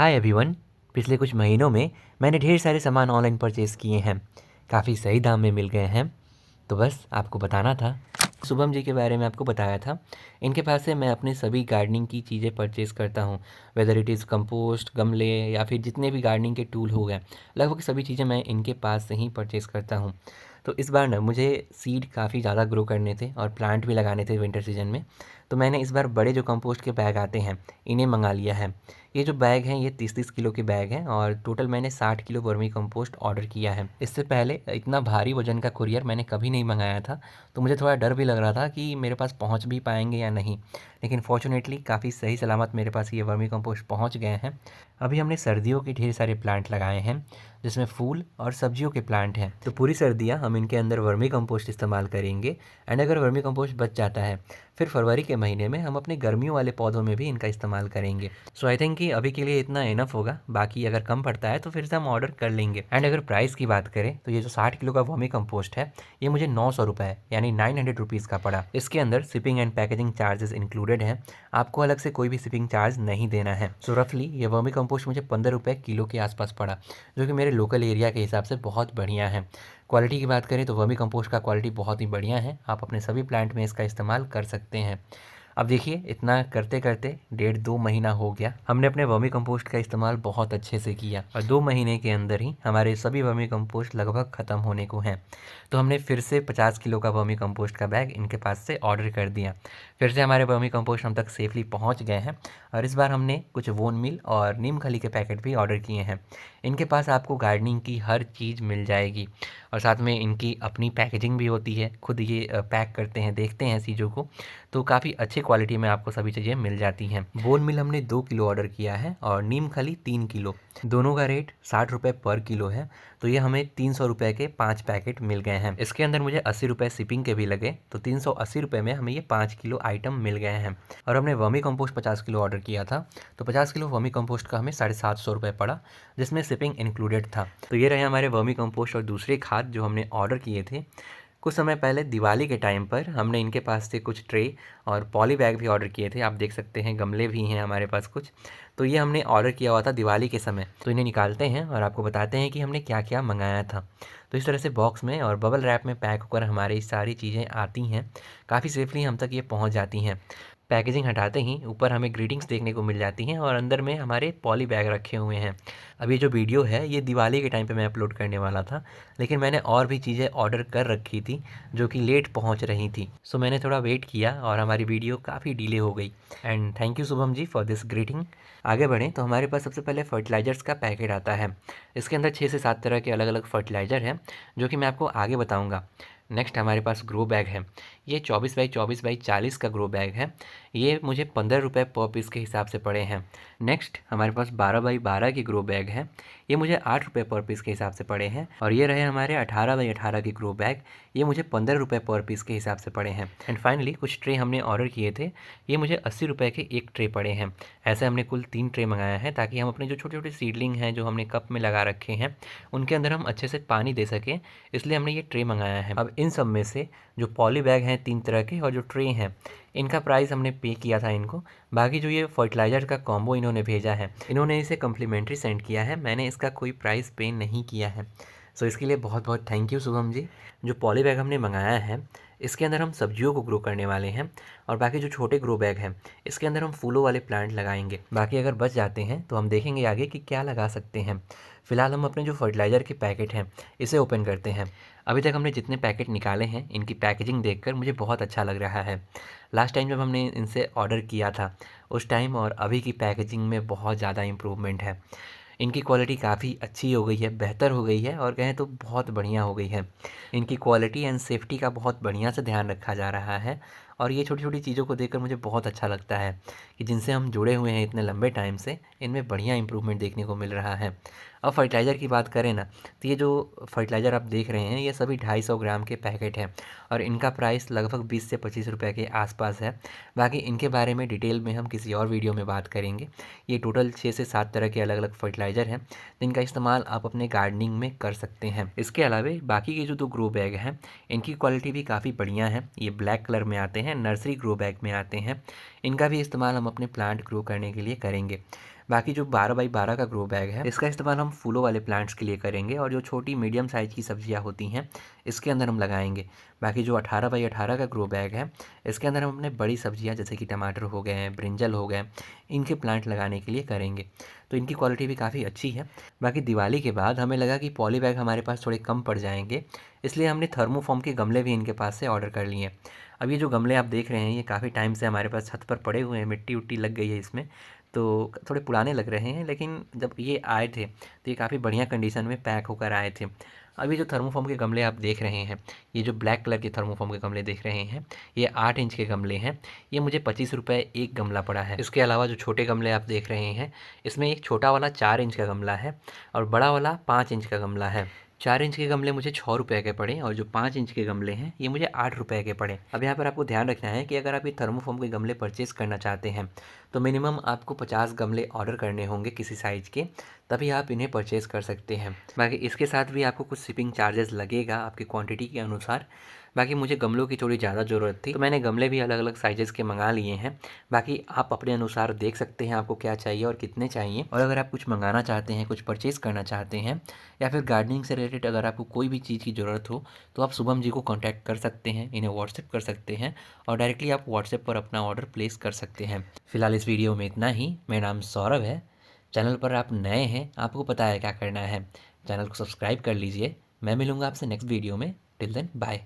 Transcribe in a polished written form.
Hi everyone. पिछले कुछ महीनों में मैंने ढेर सारे सामान ऑनलाइन परचेज़ किए हैं। काफ़ी सही दाम में मिल गए हैं। तो बस आपको बताना था। शुभम जी के बारे में आपको बताया था। इनके पास से मैं अपने सभी गार्डनिंग की चीज़ें परचेज़ करता हूँ। वेदर इट इज़ कंपोस्ट, गमले या फिर जितने भी गार्डनिंग के टूल हो गए, लगभग सभी चीज़ें मैं इनके पास से ही परचेज़ करता हूँ। तो इस बार ना मुझे सीड काफ़ी ज़्यादा ग्रो करने थे और प्लांट भी लगाने थे विंटर सीजन में। तो मैंने इस बार बड़े जो कंपोस्ट के बैग आते हैं, इन्हें मंगा लिया है। ये जो बैग हैं ये 30-30 किलो के बैग हैं और टोटल मैंने 60 किलो वर्मी कंपोस्ट ऑर्डर किया है। इससे पहले इतना भारी वज़न का कुरियर मैंने कभी नहीं मंगाया था, तो मुझे थोड़ा डर भी लग रहा था कि मेरे पास पहुंच भी पाएंगे या नहीं। लेकिन फॉर्चुनेटली काफ़ी सही सलामत मेरे पास ये वर्मी कंपोस्ट पहुंच गए हैं। अभी हमने सर्दियों के ढेर सारे प्लांट लगाए हैं, जिसमें फूल और सब्जियों के प्लांट हैं। तो पूरी सर्दियाँ हम इनके अंदर वर्मी कंपोस्ट इस्तेमाल करेंगे। एंड अगर वर्मी कंपोस्ट बच जाता है, फिर फरवरी के महीने में हम अपने गर्मियों वाले पौधों में भी इनका इस्तेमाल करेंगे। सो आई थिंक कि अभी के लिए इतना इनफ होगा। बाकी अगर कम पड़ता है तो फिर से हम ऑर्डर कर लेंगे। एंड अगर प्राइस की बात करें तो ये जो 60 किलो का वर्मी कंपोस्ट है, ये मुझे 900 रुपये यानी 900 रुपीज़ का पड़ा। इसके अंदर shipping and packaging charges included हैं। आपको अलग से कोई भी शिपिंग चार्ज नहीं देना है। सो रफली ये वर्मी कंपोस्ट मुझे 15 रुपये किलो के आसपास पड़ा, जो कि मेरे लोकल एरिया के हिसाब से बहुत बढ़िया है। क्वालिटी की बात करें तो वर्मी कंपोस्ट का क्वालिटी बहुत ही बढ़िया है। आप अपने सभी प्लांट में इसका इस्तेमाल कर सकते हैं। अब देखिए, इतना करते करते 1.5-2 महीना हो गया। हमने अपने वर्मी कंपोस्ट का इस्तेमाल बहुत अच्छे से किया और 2 महीने के अंदर ही हमारे सभी वर्मी कंपोस्ट लगभग ख़त्म होने को हैं। तो हमने फिर से 50 किलो का वर्मी कंपोस्ट का बैग इनके पास से ऑर्डर कर दिया। फिर से हमारे वर्मी कंपोस्ट हम तक सेफली पहुंच गए हैं। और इस बार हमने कुछ बोन मील और नीम खली के पैकेट भी ऑर्डर किए हैं। इनके पास आपको गार्डनिंग की हर चीज़ मिल जाएगी और साथ में इनकी अपनी पैकेजिंग भी होती है। खुद ये पैक करते हैं, देखते हैं चीज़ों को, तो काफ़ी अच्छी क्वालिटी में आपको सभी चीज़ें मिल जाती हैं। बोन मिल हमने 2 किलो ऑर्डर किया है और नीम खली 3 किलो। दोनों का रेट 60 रुपये पर किलो है। तो ये हमें 300 रुपये के 5 पैकेट मिल गए हैं। इसके अंदर मुझे 80 रुपये शिपिंग के भी लगे, तो 380 रुपये में हमें ये 5 किलो आइटम मिल गए हैं। और हमने वर्मी कंपोस्ट 50 किलो ऑर्डर किया था, तो 50 किलो वर्मी कंपोस्ट का हमें 750 रुपये पड़ा, जिसमें शिपिंग इंक्लूडेड था। तो ये रहे हमारे वर्मी कंपोस्ट और दूसरे खाद जो हमने ऑर्डर किए थे। कुछ समय पहले दिवाली के टाइम पर हमने इनके पास से कुछ ट्रे और पॉली बैग भी ऑर्डर किए थे। आप देख सकते हैं गमले भी हैं हमारे पास कुछ। तो ये हमने ऑर्डर किया हुआ था दिवाली के समय। तो इन्हें निकालते हैं और आपको बताते हैं कि हमने क्या क्या मंगाया था। तो इस तरह से बॉक्स में और बबल रैप में पैक होकर हमारी सारी चीज़ें आती हैं। काफ़ी सेफली हम तक ये पहुंच जाती हैं। पैकेजिंग हटाते ही ऊपर हमें ग्रीटिंग्स देखने को मिल जाती हैं और अंदर में हमारे पॉली बैग रखे हुए हैं। अब ये जो वीडियो है ये दिवाली के टाइम पे मैं अपलोड करने वाला था, लेकिन मैंने और भी चीज़ें ऑर्डर कर रखी थी जो कि लेट पहुंच रही थी। सो मैंने थोड़ा वेट किया और हमारी वीडियो काफ़ी डिले हो गई। And thank you Shubham ji for this greeting. आगे बढ़ें तो हमारे पास सबसे पहले फर्टिलाइज़र्स का पैकेट आता है। इसके अंदर 6 से 7 तरह के अलग अलग फर्टिलाइज़र हैं, जो कि मैं आपको आगे बताऊँगा। नेक्स्ट हमारे पास ग्रो बैग है। ये 24 बाई 24 बाई 40 का ग्रो बैग है। ये मुझे 15 रुपये पर पीस के हिसाब से पड़े हैं। नेक्स्ट हमारे पास 12 बाई 12 की ग्रो बैग है। ये मुझे 8 रुपये पर पीस के हिसाब से पड़े हैं। और ये रहे हमारे 18 बाई 18 की ग्रो बैग। ये मुझे 15 रुपये पर पीस के हिसाब से पड़े हैं। एंड फाइनली कुछ ट्रे हमने ऑर्डर किए थे। ये मुझे 80 रुपये के एक ट्रे पड़े हैं। ऐसे हमने कुल 3 ट्रे मंगाया है, ताकि हम अपने जो छोटे छोटे सीडलिंग हैं जो हमने कप में लगा रखे हैं, उनके अंदर हम अच्छे से पानी दे सकें, इसलिए हमने ये ट्रे मंगाया है। अब इन सब में से जो पॉली बैग हैं 3 तरह के और जो ट्रे हैं, इनका प्राइस हमने पे किया था इनको। बाकी जो ये फर्टिलाइज़र का कॉम्बो इन्होंने भेजा है, इन्होंने इसे कम्प्लीमेंट्री सेंड किया है। मैंने इसका कोई प्राइस पे नहीं किया है। सो इसके लिए बहुत बहुत थैंक यू शुभम जी। जो पॉली बैग हमने मंगाया है, इसके अंदर हम सब्जियों को ग्रो करने वाले हैं। और बाकी जो छोटे ग्रो बैग हैं, इसके अंदर हम फूलों वाले प्लांट लगाएंगे। बाकी अगर बच जाते हैं तो हम देखेंगे आगे कि क्या लगा सकते हैं। फिलहाल हम अपने जो फर्टिलाइज़र के पैकेट हैं, इसे ओपन करते हैं। अभी तक हमने जितने पैकेट निकाले हैं, इनकी पैकेजिंग देखकर मुझे बहुत अच्छा लग रहा है। लास्ट टाइम जब हमने इनसे ऑर्डर किया था, उस टाइम और अभी की पैकेजिंग में बहुत ज़्यादा इम्प्रूवमेंट है। इनकी क्वालिटी काफ़ी अच्छी हो गई है, बेहतर हो गई है, और कहें तो बहुत बढ़िया हो गई है। इनकी क्वालिटी एंड सेफ्टी का बहुत बढ़िया से ध्यान रखा जा रहा है। और ये छोटी छोटी चीज़ों को देखकर मुझे बहुत अच्छा लगता है कि जिनसे हम जुड़े हुए हैं इतने लंबे टाइम से, इनमें बढ़िया इंप्रूवमेंट देखने को मिल रहा है। अब फर्टिलाइज़र की बात करें ना, तो ये जो फर्टिलाइज़र आप देख रहे हैं, ये सभी 250 ग्राम के पैकेट हैं और इनका प्राइस लगभग 20 से 25 रुपये के आसपास है। बाकी इनके बारे में डिटेल में हम किसी और वीडियो में बात करेंगे। ये टोटल 6 से 7 तरह के अलग अलग फर्टिलाइज़र हैं, जिनका इस्तेमाल आप अपने गार्डनिंग में कर सकते हैं। इसके अलावा बाकी के जो 2 ग्रो बैग हैं, इनकी क्वालिटी भी काफ़ी बढ़िया है। ये ब्लैक कलर में आते हैं, नर्सरी ग्रो बैग में आते हैं। इनका भी इस्तेमाल हम अपने प्लांट ग्रो करने के लिए करेंगे। बाकी जो 12x12 का ग्रो बैग है, इसका इस्तेमाल हम फूलों वाले प्लांट्स के लिए करेंगे और जो छोटी मीडियम साइज़ की सब्जियां होती हैं इसके अंदर हम लगाएंगे। बाकी जो 18x18 का ग्रो बैग है, इसके अंदर हम अपने बड़ी सब्जियां जैसे कि टमाटर हो गए हैं, ब्रिंजल हो गए, इनके प्लांट लगाने के लिए करेंगे। तो इनकी क्वालिटी भी काफ़ी अच्छी है। बाकी दिवाली के बाद हमें लगा कि पॉली बैग हमारे पास थोड़े कम पड़ जाएंगे, इसलिए हमने थर्मोफॉर्म के गमले भी इनके पास से ऑर्डर कर लिए हैं। अब ये जो गमले आप देख रहे हैं ये काफ़ी टाइम से हमारे पास छत पर पड़े हुए हैं, मिट्टी उट्टी लग गई है इसमें, तो थोड़े पुराने लग रहे हैं, लेकिन जब ये आए थे तो ये काफ़ी बढ़िया कंडीशन में पैक होकर आए थे। अभी जो थर्मोफॉर्म के गमले आप देख रहे हैं, ये जो ब्लैक कलर के थर्मोफॉर्म के गमले देख रहे हैं, ये 8 इंच के गमले हैं। ये मुझे 25 रुपये एक गमला पड़ा है। इसके अलावा जो छोटे गमले आप देख रहे हैं, इसमें एक छोटा वाला 4 इंच का गमला है और बड़ा वाला 5 इंच का गमला है। 4 इंच के गमले मुझे 6 रुपये के पड़े और जो 5 इंच के गमले हैं ये मुझे 8 रुपये के पड़े। अब यहाँ पर आपको ध्यान रखना है कि अगर आप ये थर्मोफॉर्म के गमले परचेज़ करना चाहते हैं तो मिनिमम आपको 50 गमले ऑर्डर करने होंगे किसी साइज़ के, तभी आप इन्हें परचेज़ कर सकते हैं। बाकी इसके साथ भी आपको कुछ शिपिंग चार्जेस लगेगा आपकी क्वांटिटी के अनुसार। बाकी मुझे गमलों की थोड़ी ज़्यादा ज़रूरत थी तो मैंने गमले भी अलग अलग साइजेज़ के मंगा लिए हैं। बाकी आप अपने अनुसार देख सकते हैं आपको क्या चाहिए और कितने चाहिए। और अगर आप कुछ मंगाना चाहते हैं, कुछ परचेज़ करना चाहते हैं या फिर गार्डनिंग से रिलेटेड अगर आपको कोई भी चीज़ की ज़रूरत हो तो आप शुभम जी को कॉन्टैक्ट कर सकते हैं, इन्हें व्हाट्सएप कर सकते हैं और डायरेक्टली आप व्हाट्सएप पर अपना ऑर्डर प्लेस कर सकते हैं। फिलहाल इस वीडियो में इतना ही। मेरा नाम सौरभ है। चैनल पर आप नए हैं, आपको पता है क्या करना है, चैनल को सब्सक्राइब कर लीजिए। मैं मिलूँगा आपसे नेक्स्ट वीडियो में। Till then bye.